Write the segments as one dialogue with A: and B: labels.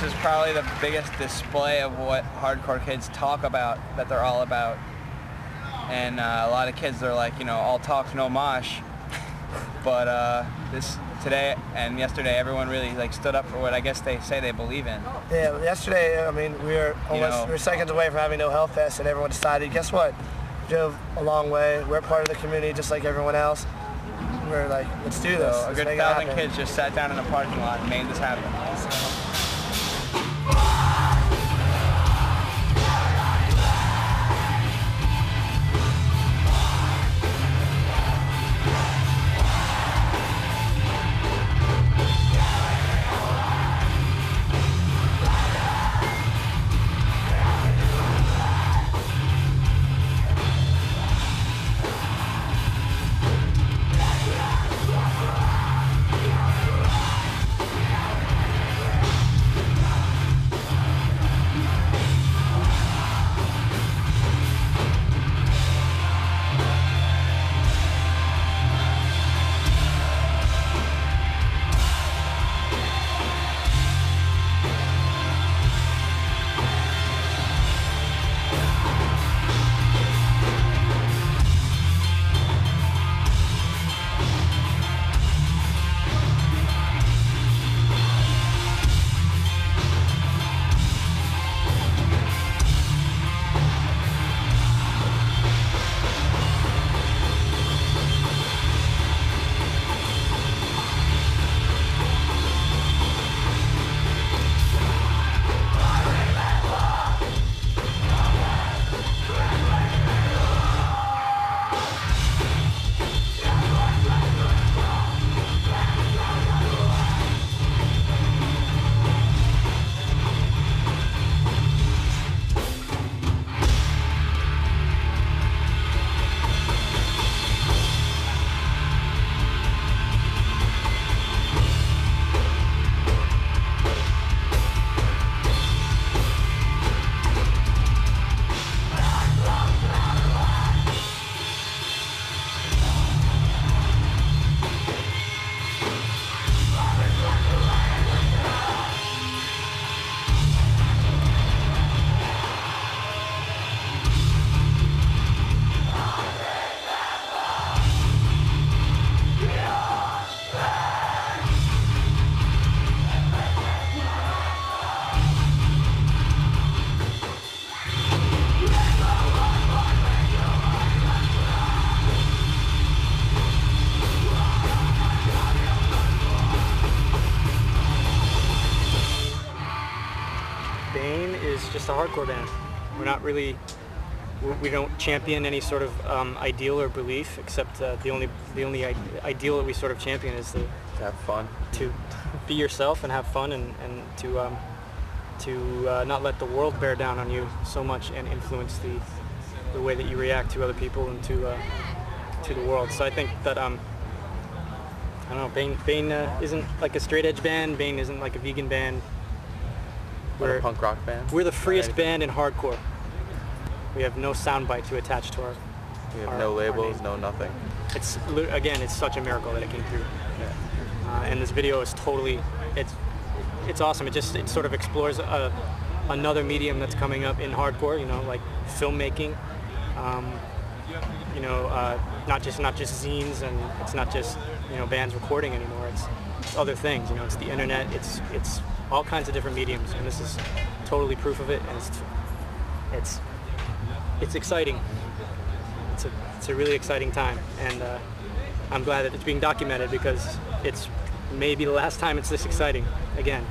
A: this is probably the biggest display of what hardcore kids talk about, that they're all about. And a lot of kids, they're like, you know, all talk, no mosh. But this today and yesterday, everyone really like stood up for what I guess they say they believe in.
B: Yeah, yesterday, I mean, we were seconds away from having no Hellfest, and everyone decided, guess what? Drove a long way. We're part of the community just like everyone else. We're like, let's do this.
A: So a good 1,000 kids just sat down in a parking lot and made this happen.
C: Just a hardcore band. We're not really, we don't champion any sort of ideal or belief, except the only ideal that we sort of champion is to
D: have fun,
C: to be yourself and have fun, and to not let the world bear down on you so much and influence the way that you react to other people and to the world. So I think that I don't know, Bane isn't like a straight edge band. Bane isn't like a vegan band.
D: We're a punk rock band.
C: We're the freest band in hardcore. We have no soundbite to attach to our.
D: We have no labels, no nothing.
C: It's such a miracle that it came through.
D: Yeah.
C: And this video is totally, it's awesome. It sort of explores another medium that's coming up in hardcore. You know, like filmmaking. You know, not just zines, and it's not just, you know, bands recording anymore. It's other things. You know, it's the internet. It's all kinds of different mediums, and this is totally proof of it. And it's exciting. It's a really exciting time, and I'm glad that it's being documented, because it's maybe the last time it's this exciting again.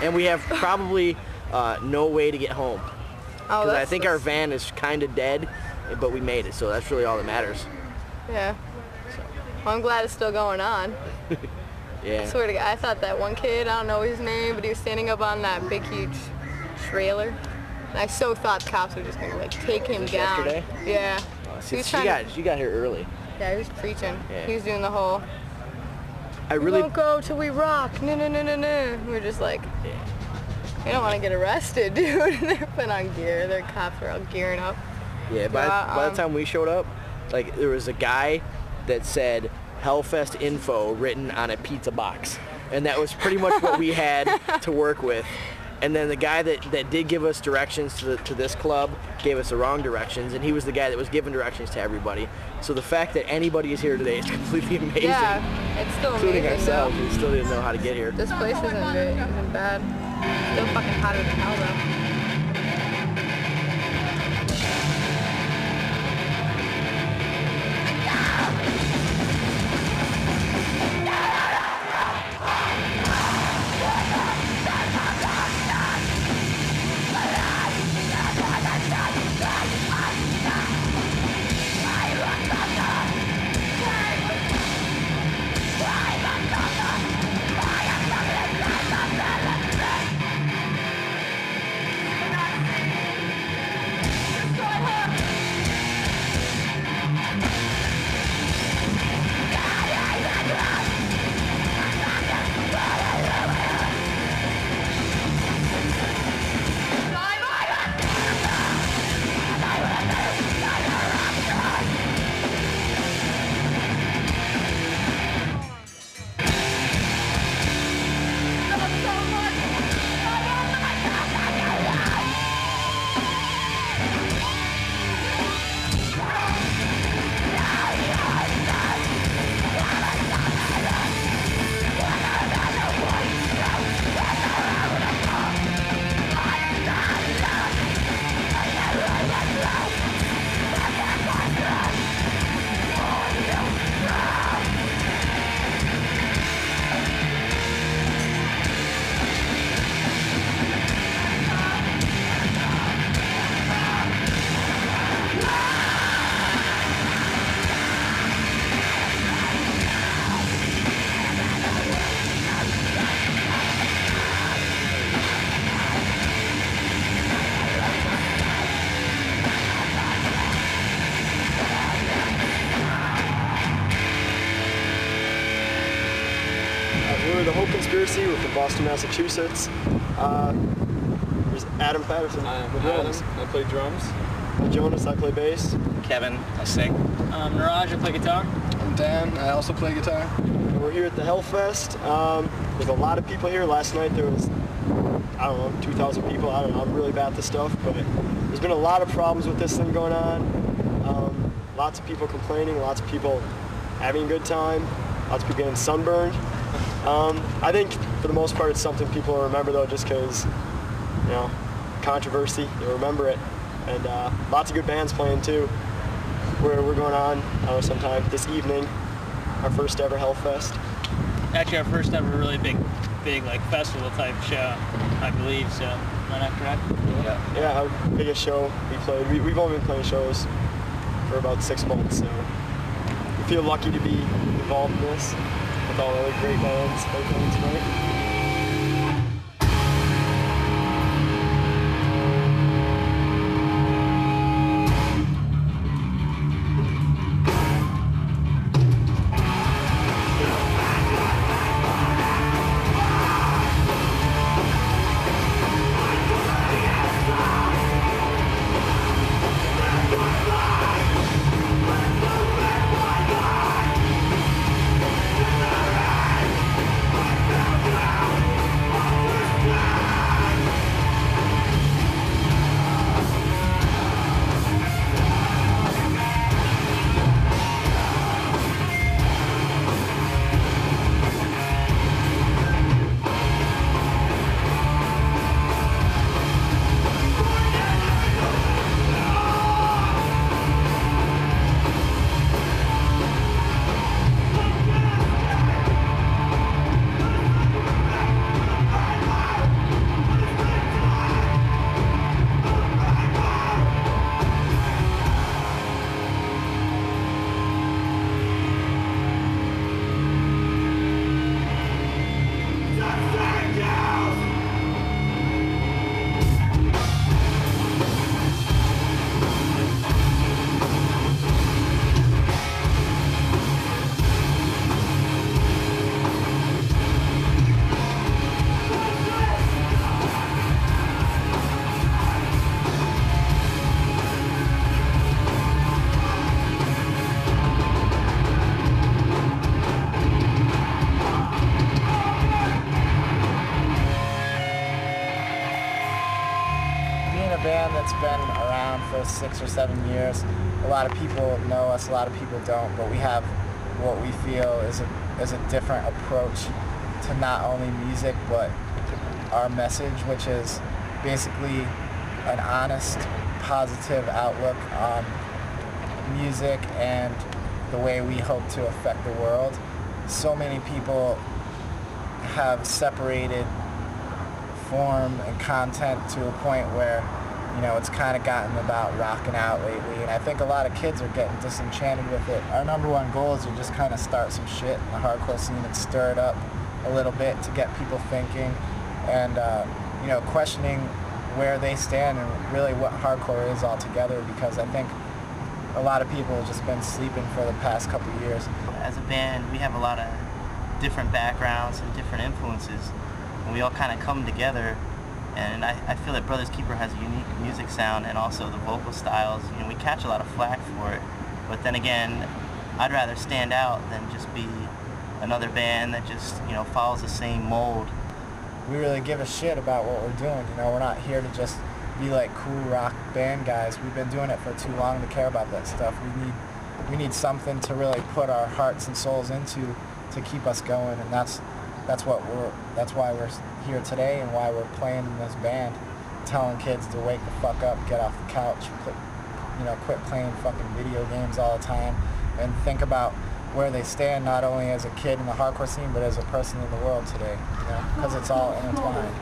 E: And we have probably no way to get home.
F: Oh,
E: Because I think our van is kind of dead, but we made it, so that's really all that matters.
F: Yeah. Well, I'm glad it's still going on.
E: Yeah.
F: I swear to God, I thought that one kid, I don't know his name, but he was standing up on that big, huge trailer. And I so thought the cops were just going to, like, take him down.
E: Yesterday?
F: Yeah.
E: See, she got here early.
F: Yeah, he was preaching.
E: Yeah.
F: He was doing the whole,
E: we
F: won't go till we rock. No, no, no, no, no. We were just like, they don't want to get arrested, dude. They're putting on gear. Their cops are all gearing up.
E: Yeah, by the time we showed up, like, there was a guy that said Hellfest info written on a pizza box. And that was pretty much what we had to work with. And then the guy that did give us directions to this club gave us the wrong directions, and he was the guy that was giving directions to everybody. So the fact that anybody is here today is completely amazing.
F: Yeah, it's still
E: including
F: amazing,
E: ourselves.
F: though.
E: We still didn't know how to get here.
F: This place isn't bad. Still fucking hotter than hell, though.
G: We're the Whole Conspiracy with the Boston, Massachusetts. There's Adam Patterson.
H: I'm
G: the drums.
H: Adam. I play drums.
G: Jonas, I play bass.
A: Kevin, I sing.
C: Niraj, I play guitar.
H: I'm Dan. I also play guitar.
G: We're here at the Hellfest. There's a lot of people here. Last night there was, I don't know, 2,000 people. I don't know, I'm really bad at this stuff, but there's been a lot of problems with this thing going on. Lots of people complaining, lots of people having a good time, lots of people getting sunburned. I think for the most part it's something people will remember though, just because, you know, controversy, you'll remember it. And lots of good bands playing too. We're going on, I don't know, sometime this evening, our first ever Hellfest.
I: Actually our first ever really big like festival type show, I believe, so am I not correct?
G: Yeah, our biggest show we played. We've only been playing shows for about 6 months, so we feel lucky to be involved in this with all the other great bands that are playing tonight.
J: band that's been around for 6 or 7 years. A lot of people know us, a lot of people don't, but we have what we feel is a different approach to not only music, but our message, which is basically an honest, positive outlook on music and the way we hope to affect the world. So many people have separated form and content to a point where, you know, it's kind of gotten about rocking out lately, and I think a lot of kids are getting disenchanted with it. Our number one goal is to just kind of start some shit in the hardcore scene and stir it up a little bit to get people thinking and, you know, questioning where they stand and really what hardcore is altogether, because I think a lot of people have just been sleeping for the past couple of years.
K: As a band, we have a lot of different backgrounds and different influences, and we all kind of come together, and I feel that Brothers Keeper has a unique music sound and also the vocal styles. You know, we catch a lot of flack for it, but then again, I'd rather stand out than just be another band that just, you know, follows the same mold.
J: We really give a shit about what we're doing. You know, we're not here to just be like cool rock band guys. We've been doing it for too long to care about that stuff. We need something to really put our hearts and souls into to keep us going, and that's why we're here today and why we're playing in this band, telling kids to wake the fuck up, get off the couch, quit playing fucking video games all the time, and think about where they stand, not only as a kid in the hardcore scene, but as a person in the world today, you know, because it's all intertwined.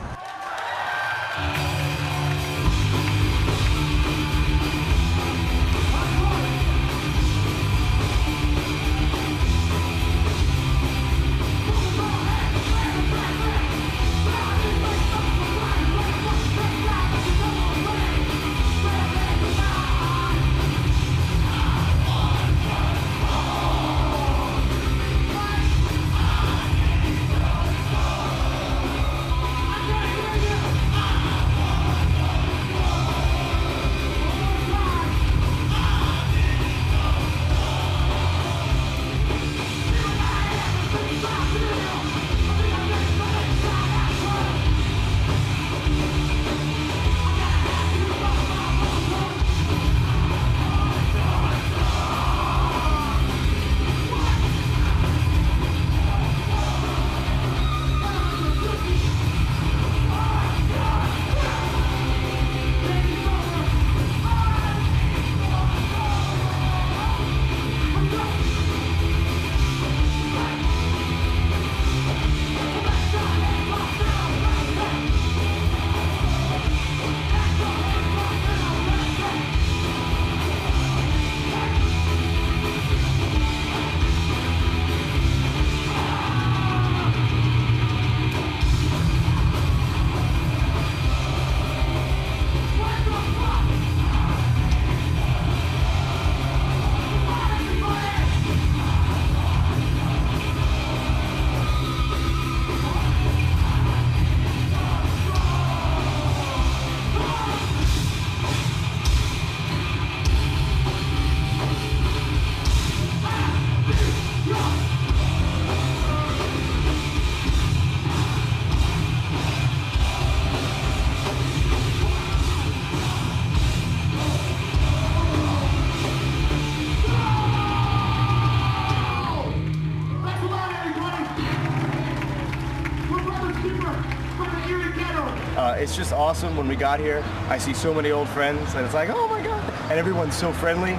G: It's just awesome. When we got here, I see so many old friends, and it's like, oh my God, and everyone's so friendly,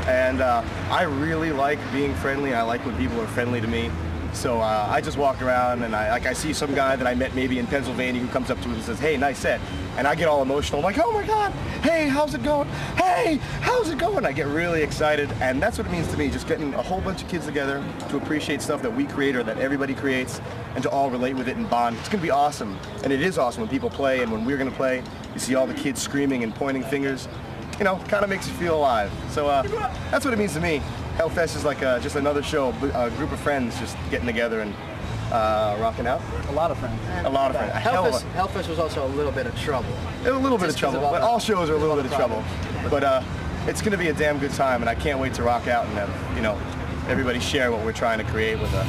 G: and I really like being friendly. I like when people are friendly to me. So I just walk around, and I see some guy that I met maybe in Pennsylvania who comes up to me and says, hey, nice set. And I get all emotional. I'm like, oh my God, hey, how's it going? Hey, how's it going? I get really excited, and that's what it means to me, just getting a whole bunch of kids together to appreciate stuff that we create or that everybody creates, and to all relate with it and bond. It's gonna be awesome, and it is awesome when people play, and when we're gonna play, you see all the kids screaming and pointing fingers. You know, kind of makes you feel alive. So that's what it means to me. Hellfest is like just another show, a group of friends just getting together and rocking out.
L: A lot of friends.
G: A lot of friends.
E: Hellfest was also a little bit of trouble.
G: A little bit of trouble, but all shows are a little bit of trouble. But it's going to be a damn good time, and I can't wait to rock out and have, you know, everybody share what we're trying to create with us.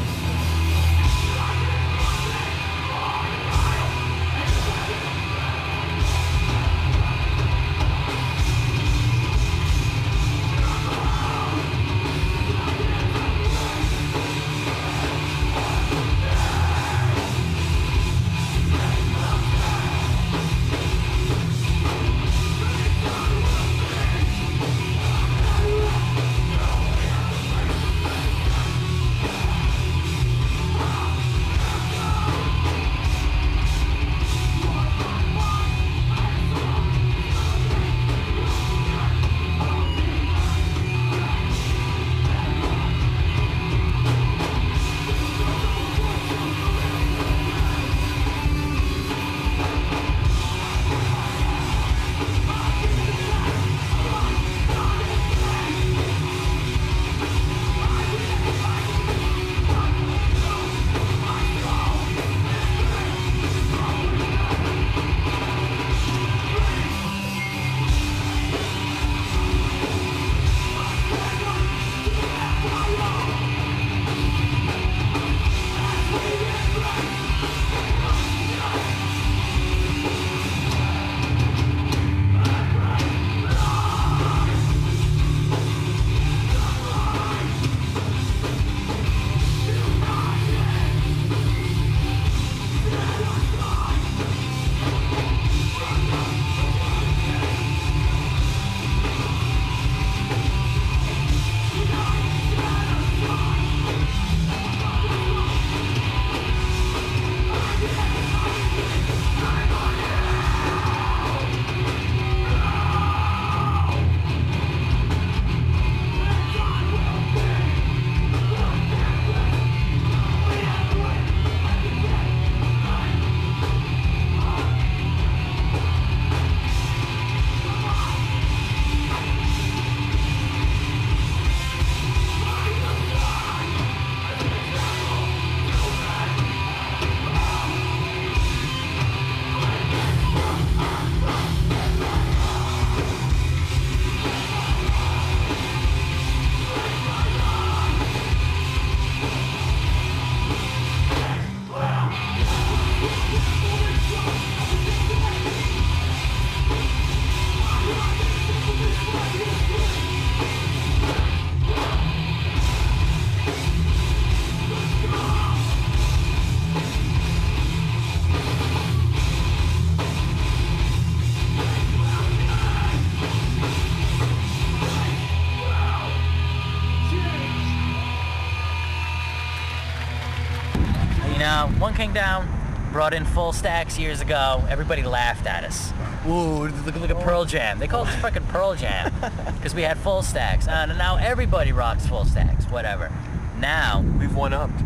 L: Punk came down, brought in full stacks years ago. Everybody laughed at us. Ooh, look at Pearl Jam. They called us fucking Pearl Jam because we had full stacks. And now everybody rocks full stacks. Whatever. Now
M: we've one-upped.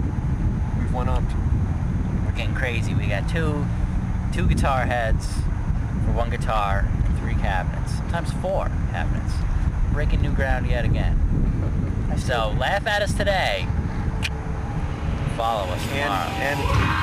L: We're getting crazy. We got two guitar heads for one guitar and 3 cabinets. Sometimes 4 cabinets. Breaking new ground yet again. So laugh at us today. Follow us tomorrow.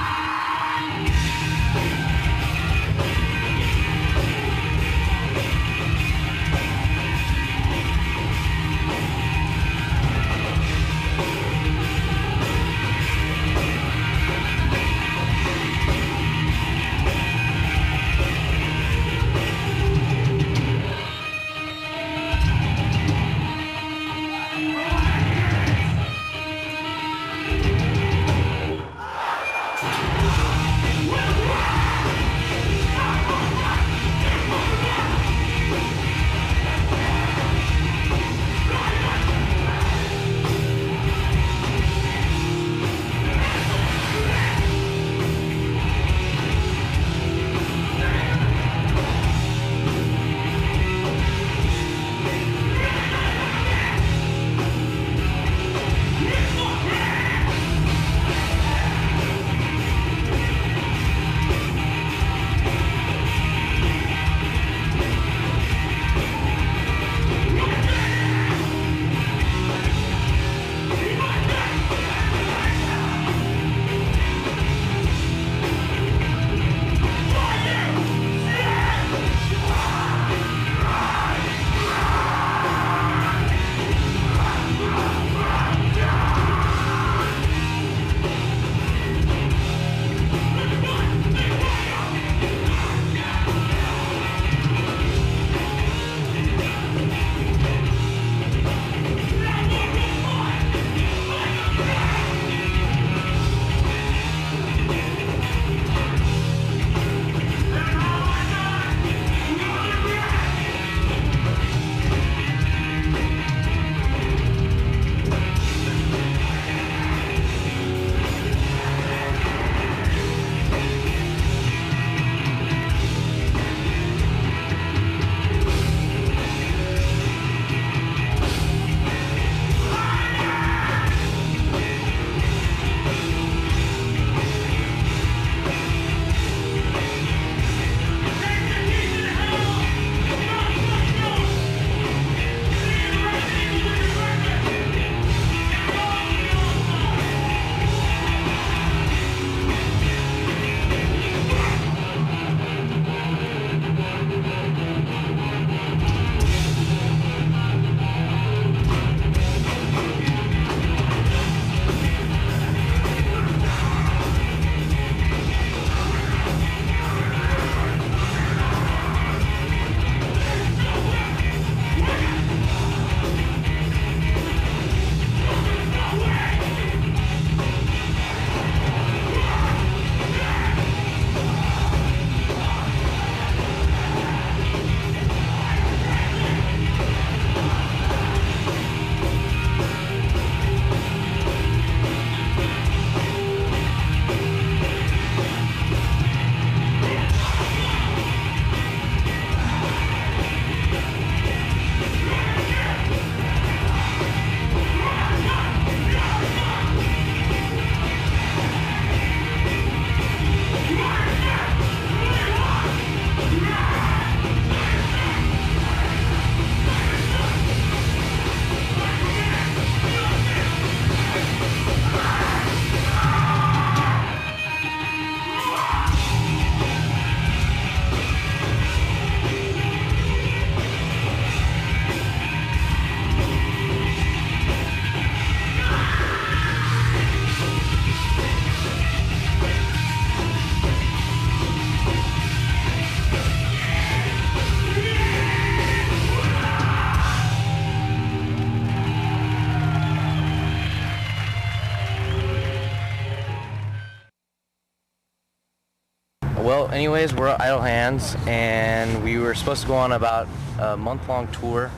N: Well, anyways, we're at Idle Hands, and we were supposed to go on about a month-long tour.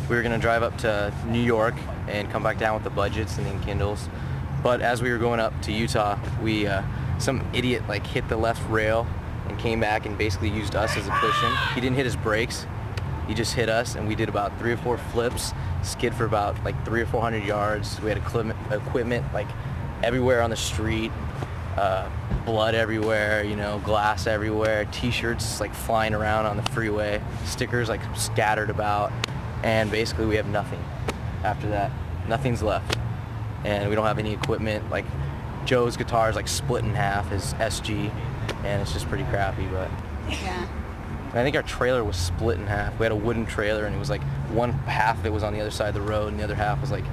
N: We were going to drive up to New York and come back down with the budgets and the Kindles. But as we were going up to Utah, we some idiot like hit the left rail and came back and basically used us as a cushion. He didn't hit his brakes. He just hit us, and we did about 3 or 4 flips, skid for about like 300 or 400 yards. We had equipment like everywhere on the street, blood everywhere, you know, glass everywhere, t-shirts like flying around on the freeway, stickers like scattered about, and basically we have nothing after that. Nothing's left, and we don't have any equipment. Like Joe's guitar is like split in half, his SG, and it's just pretty crappy. But
M: yeah.
N: I think our trailer was split in half. We had a wooden trailer, and it was like one half of it was on the other side of the road, and the other half was like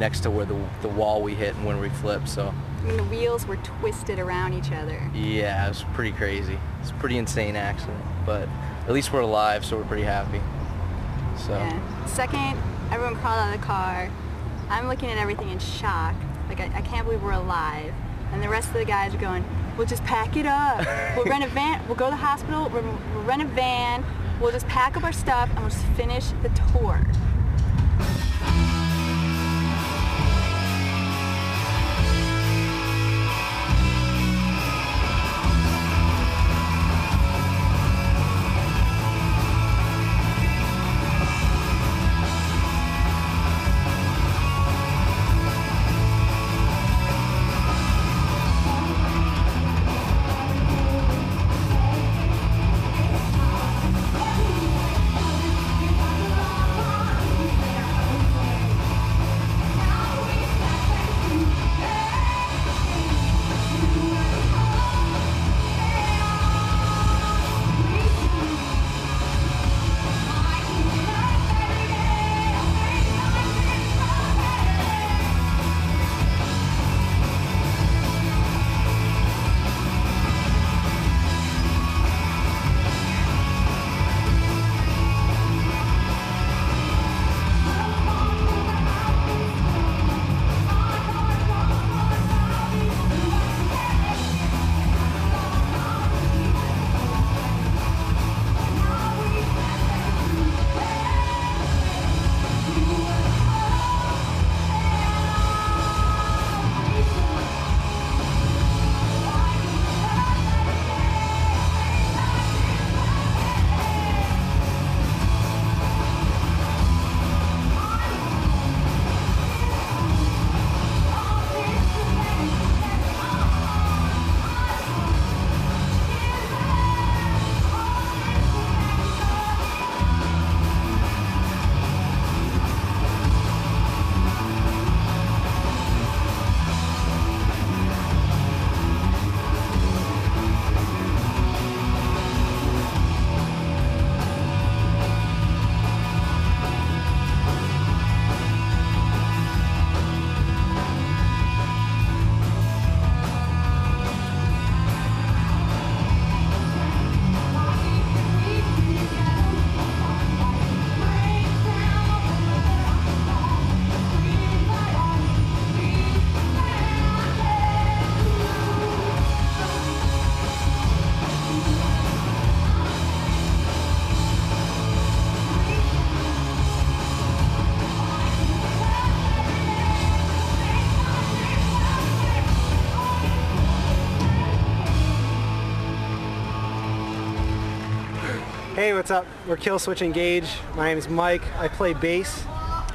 N: next to where the wall we hit and when we flipped. So
M: I mean, the wheels were twisted around each other.
N: yeah, it was pretty crazy. It's a pretty insane accident, but at least we're alive, so we're pretty happy. So
M: Yeah. Second, everyone crawled out of the car. I'm looking at everything in shock. Like, I can't believe we're alive. And the rest of the guys are going, we'll just pack it up. We'll rent a van. We'll go to the hospital. We'll rent a van. We'll just pack up our stuff and we'll just finish the tour.
O: Hey, what's up? We're Kill Switch Engage. My name is Mike. I play bass.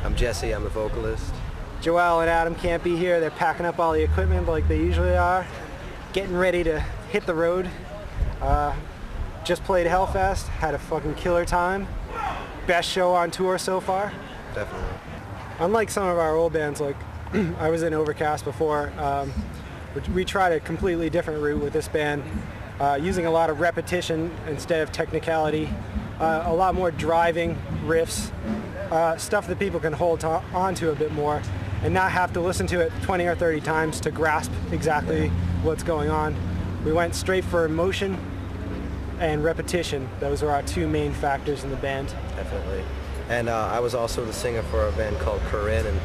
P: I'm Jesse. I'm a vocalist.
O: Joel and Adam can't be here. They're packing up all the equipment like they usually are, getting ready to hit the road. Just played Hellfest. Had a fucking killer time. Best show on tour so far.
P: Definitely.
O: Unlike some of our old bands, like I was in Overcast before, we tried a completely different route with this band. Using a lot of repetition instead of technicality, a lot more driving riffs, stuff that people can hold on to a bit more and not have to listen to it 20 or 30 times to grasp exactly what's going on. We went straight for emotion and repetition. Those were our two main factors in the band.
P: Definitely. And I was also the singer for a band called Corinne, and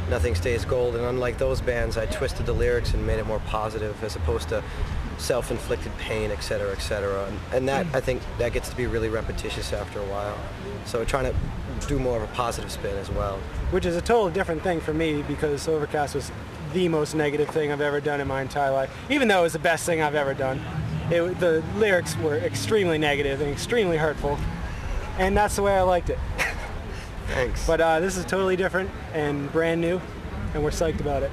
P: Nothing Stays Gold, and unlike those bands, I twisted the lyrics and made it more positive as opposed to self-inflicted pain, etc., etc. And that, I think, that gets to be really repetitious after a while. So we're trying to do more of a positive spin as well.
O: Which is a totally different thing for me because Overcast was the most negative thing I've ever done in my entire life, even though it was the best thing I've ever done. The lyrics were extremely negative and extremely hurtful, and that's the way I liked it.
P: Thanks.
O: But this is totally different and brand new, and we're psyched about it.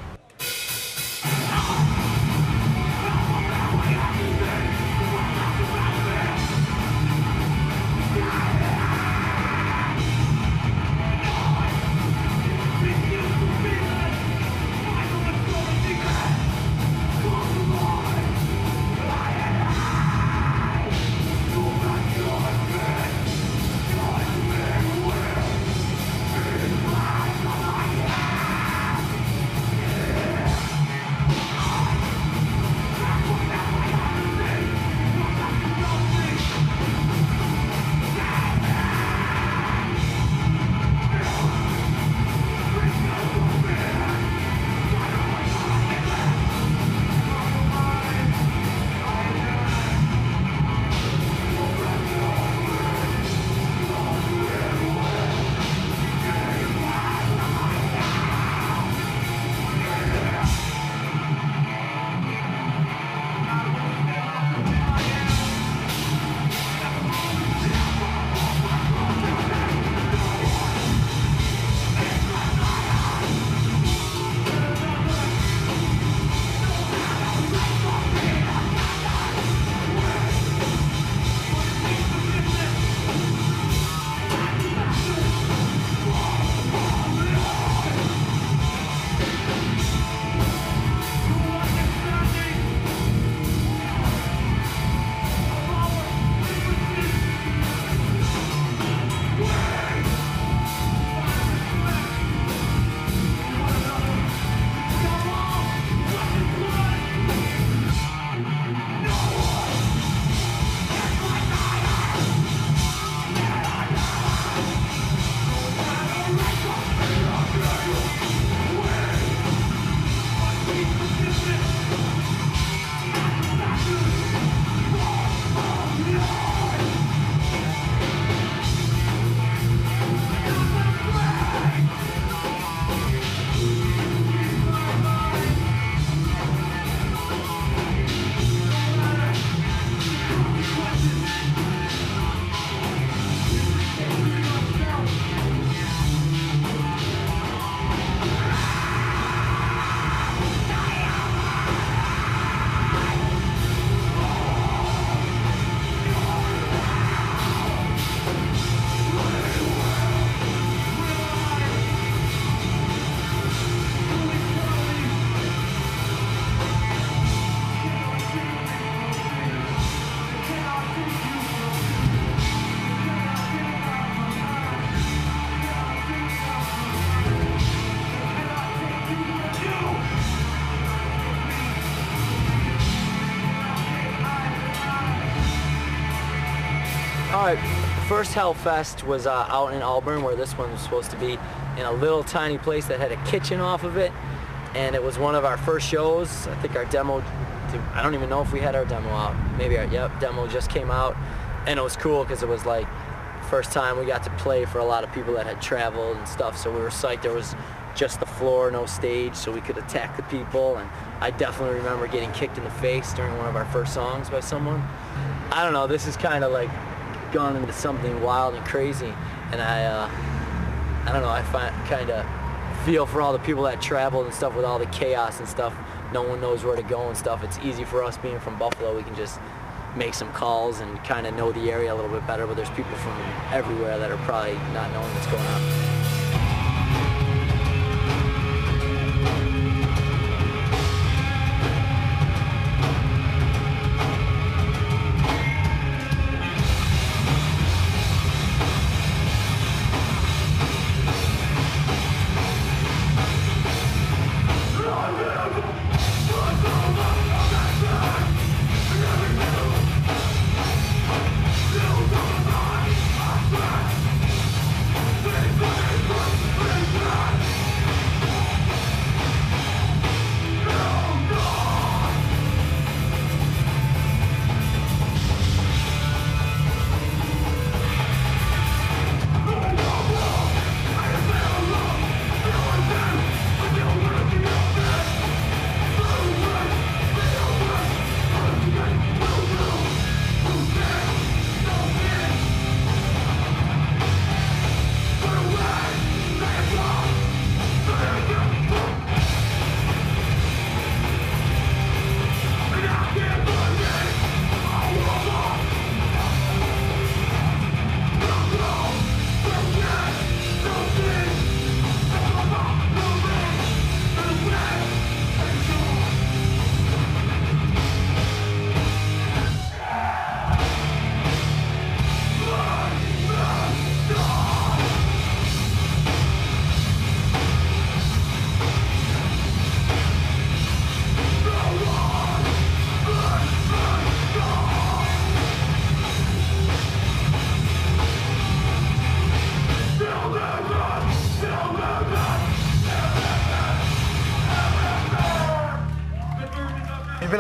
E: All right, first Hellfest was out in Auburn, where this one was supposed to be, in a little tiny place that had a kitchen off of it, and it was one of our first shows. I think our demo, I don't even know if we had our demo out. Maybe our demo just came out, and it was cool because it was like first time we got to play for a lot of people that had traveled and stuff, so we were psyched. There was just the floor, no stage, so we could attack the people, and I definitely remember getting kicked in the face during one of our first songs by someone. I don't know, this is kind of like gone into something wild and crazy, and I don't know, I kind of feel for all the people that traveled and stuff with all the chaos and stuff. No one knows where to go and stuff. It's easy for us being from Buffalo. We can just make some calls and kind of know the area a little bit better, but there's people from everywhere that are probably not knowing what's going on.
Q: Bye.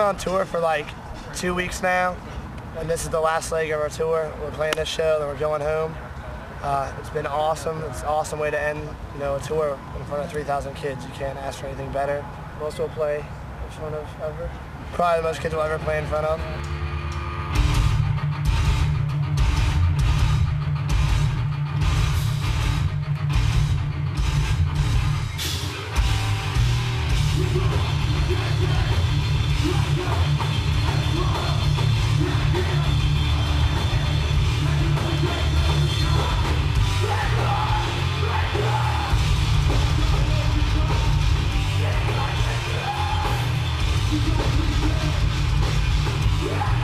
B: been on tour for like 2 weeks now, and this is the last leg of our tour. We're playing this show, then we're going home. It's been awesome. It's an awesome way to end, a tour in front of 3,000 kids. You can't ask for anything better. Most will play in front of ever. Probably the most kids will ever play in front of.
Q: Yeah.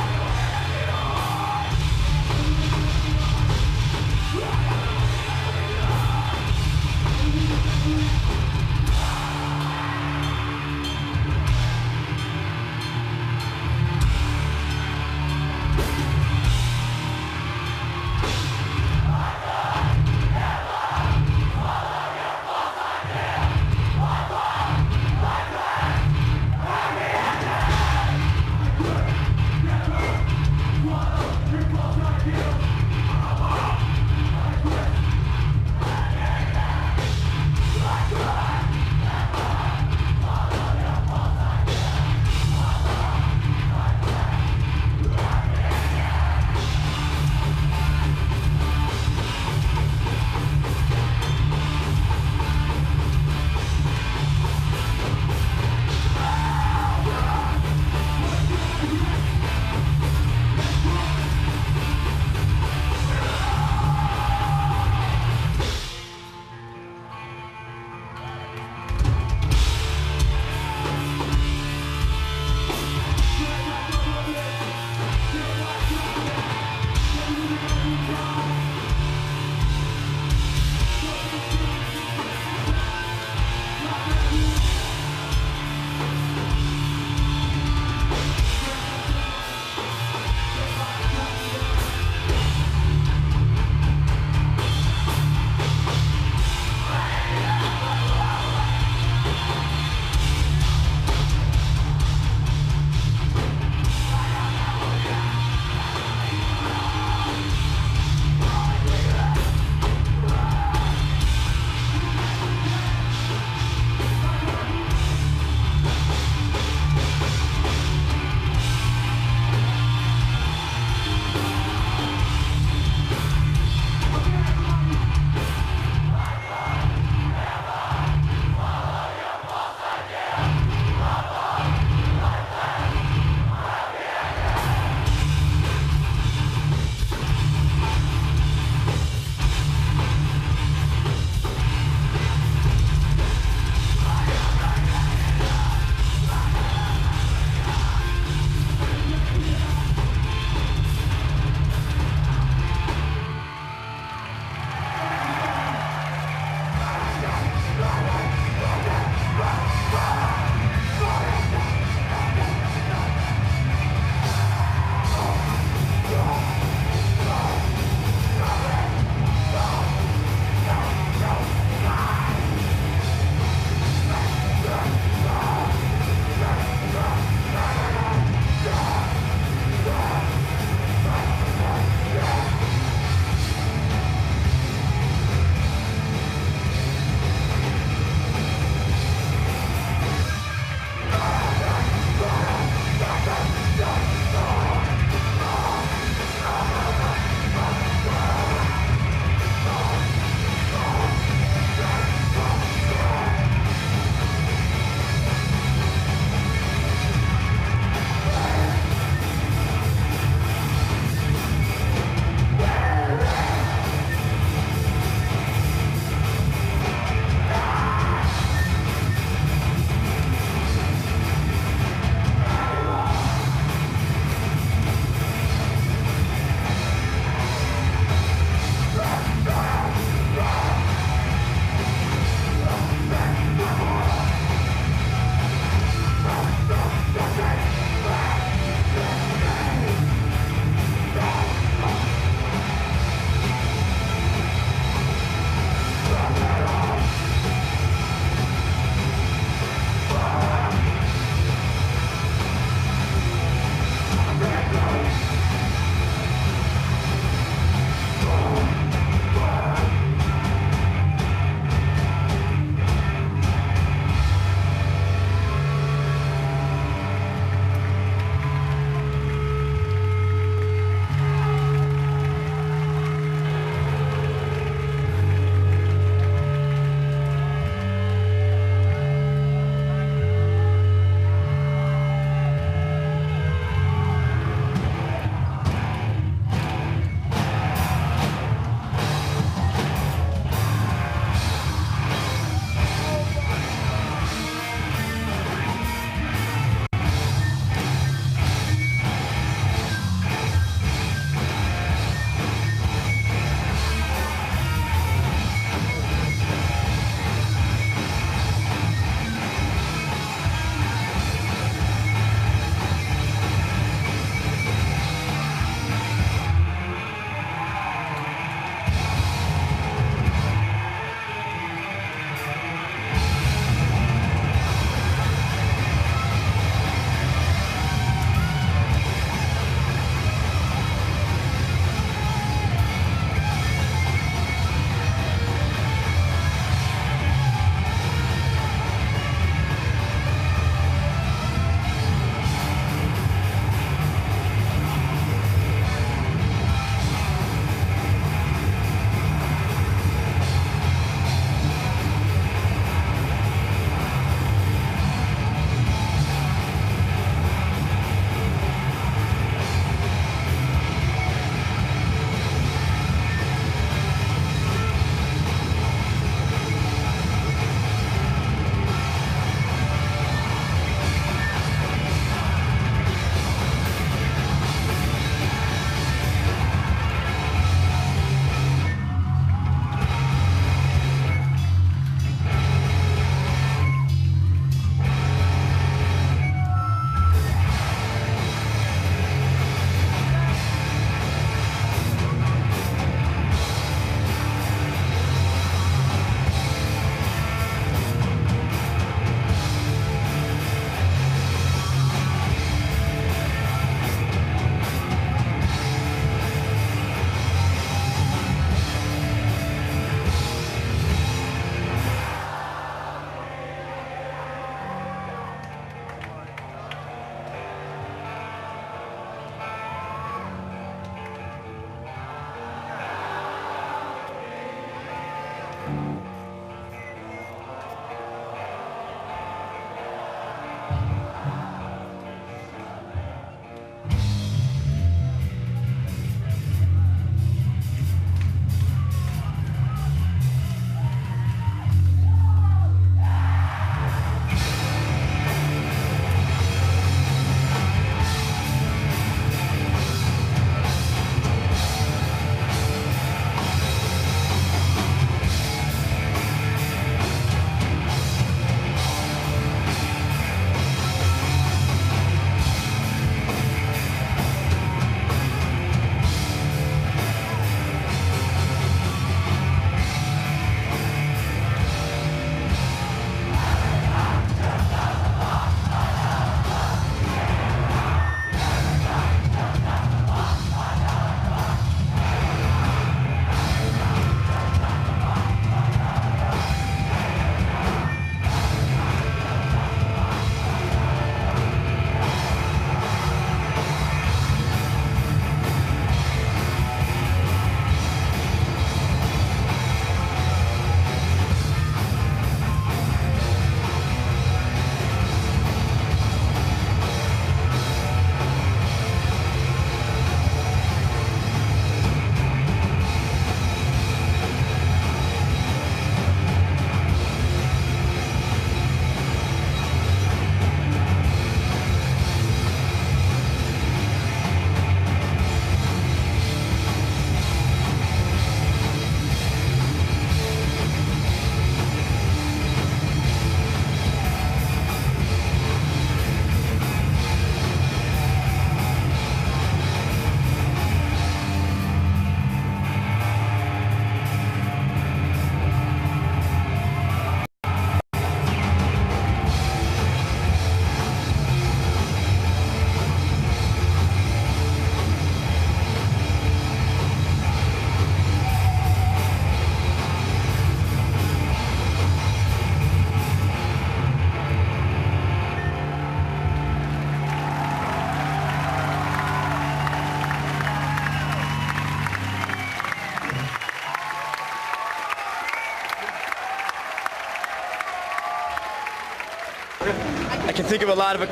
Q: I can think of a lot of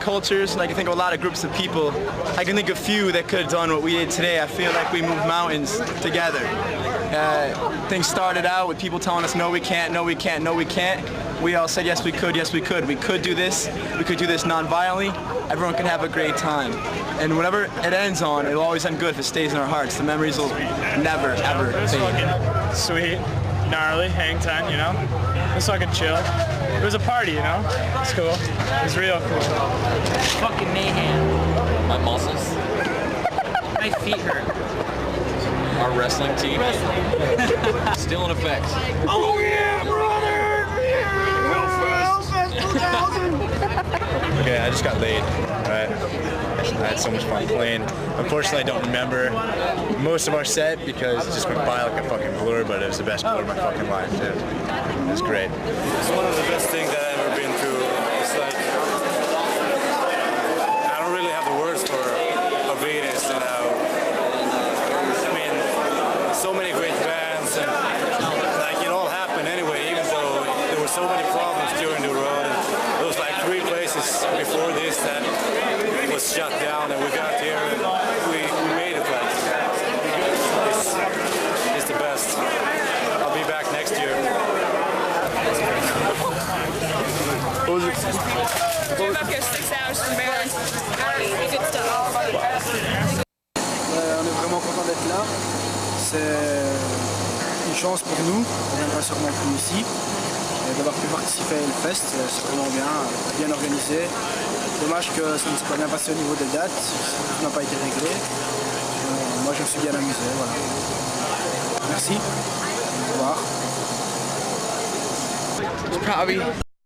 Q: cultures, and I can think of a lot of groups of people. I can think of few that could have done what we did today. I feel like we moved mountains together. Things started out with people telling us, no, we can't, no, we can't, no, we can't. We all said, yes, we could, yes, we could. We could do this. We could do this non-violently. Everyone can have a great time. And whatever it ends on, it'll always end good if it stays in our hearts. The memories will never, ever fade.
R: Sweet, gnarly, hang time, you know? It was fucking chill. It was a party, you know? It's cool. It was real cool.
L: Fucking mayhem.
S: My muscles.
L: My feet hurt.
S: Our wrestling team. Still in effect.
Q: Oh yeah, brother!
T: Okay, I just got laid, right? I had so much fun playing. Unfortunately, I don't remember most of our set because it just went by like a fucking blur, but it was the best blur of my fucking life, dude. It was great.
U: It's one of the best things that I've ever been through. It's like, I don't really have the words for how great it is to have, I mean, so many great bands, and like it all happened anyway, even though there were so many problems during the road. And there was like 3 places before this that was shut down, and we got here and we made it. Like, it's the best. I'll be back next year.
V: Drove up here 6 hours from Maryland. Good stuff.
W: On est vraiment content d'être là. C'est une chance pour nous. On viendra sûrement plus ici. Et d'avoir pu participer à Hellfest, c'est vraiment bien organisé. Dommage que ça ne s'est pas bien passé au niveau des dates, ça n'a pas été réglé. Moi je me suis bien amusé, voilà. Merci, au revoir.
E: It's probably